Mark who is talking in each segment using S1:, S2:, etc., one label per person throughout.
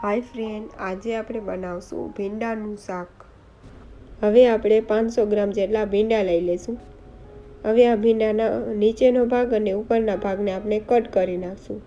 S1: હાય friend, આજે આપણે બનાવશું ભીંડાનું શાક। હવે આપણે 500 ગ્રામ જેટલા ભીંડા લઈ લઈશું। હવે આ ભીંડાના નીચેનો ભાગ અને ઉપરના ભાગને આપણે કટ કરી નાખશું।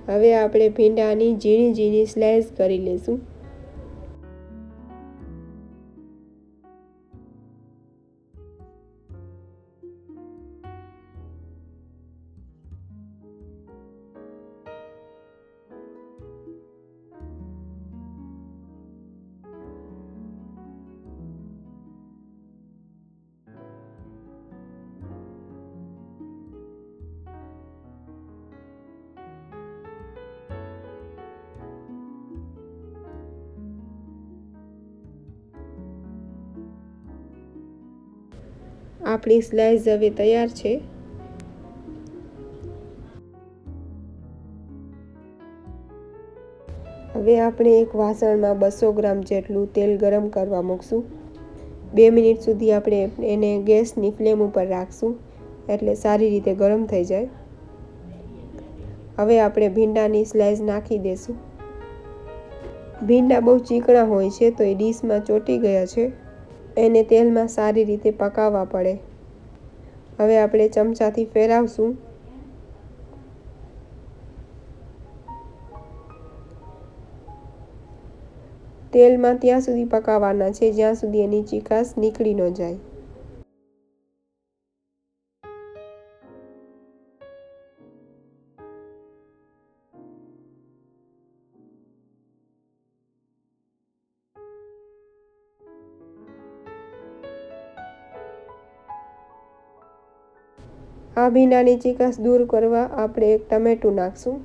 S1: હવે આપણે ભીંડાની ઝીણી ઝીણી સ્લાઇસ કરી લઈશું। આપણી સ્લાઇસ હવે તૈયાર છે। હવે આપણે એક વાસણમાં 200 ગ્રામ જેટલું તેલ ગરમ કરવા મૂકશું। 2 મિનિટ સુધી આપણે એને ગેસની ફ્લેમ ઉપર રાખશું એટલે સારી રીતે ગરમ થઈ જાય। હવે આપણે ભીંડાની સ્લાઇસ નાખી દઈશું। ભીંડા બહુ ચીકણા હોય છે તો એ ડીશમાં ચોંટી ગયા છે, એને તેલમાં સારી રીતે પકાવવા પડે। હવે આપણે ચમચાથી ફેરવશું। તેલમાં ત્યાં સુધી પકાવવાના છે જ્યાં સુધી એની ચીકાશ નીકળી ન જાય। આ ભીંડાની ચીકાશ દૂર કરવા આપણે એક ટમેટું નાખશું।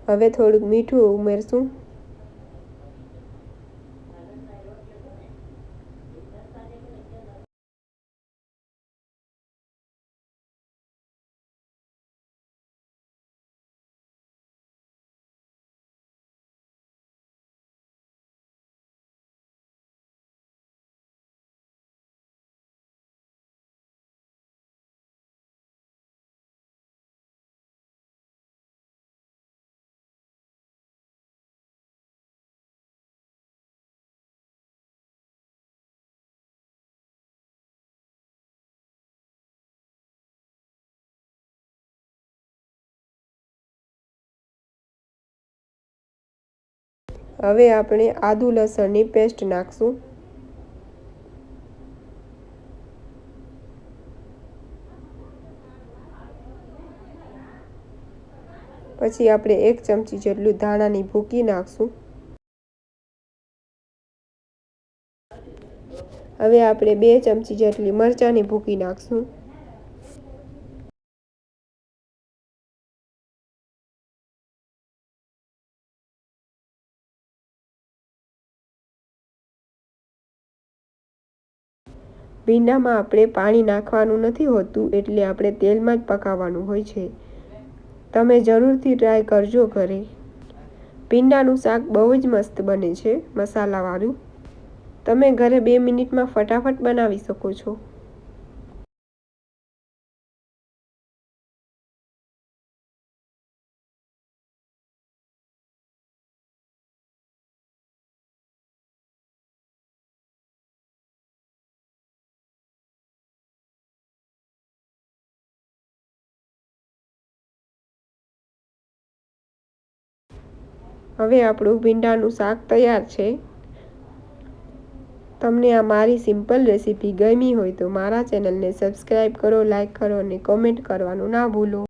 S1: હવે થોડુંક મીઠું ઉમેરશું। હવે આપણે આદુ લસણની પેસ્ટ નાખશું। પછી આપણે 1 ચમચી જેટલું ધાણાની ભૂકી નાખશું. હવે આપણે 2 ચમચી જેટલી મરચાંની ભૂકી નાખશું. ભીંડામાં આપણે પાણી નાખવાનું નથી હોતું, એટલે આપણે તેલમાં જ પકાવવાનું હોય છે. તમે જરૂરથી ટ્રાય કરજો ઘરે. ભીંડાનું શાક બહુ જ મસ્ત બને છે, મસાલાવાળું. તમે ઘરે 2 મિનિટમાં ફટાફટ બનાવી શકો છો. હવે આપણું ભીંડાનું શાક તૈયાર છે. તમને આ મારી સિમ્પલ રેસીપી ગમી હોય તો મારા ચેનલને સબસ્ક્રાઈબ કરો, લાઈક કરો અને કોમેન્ટ કરવાનું ના ભૂલો.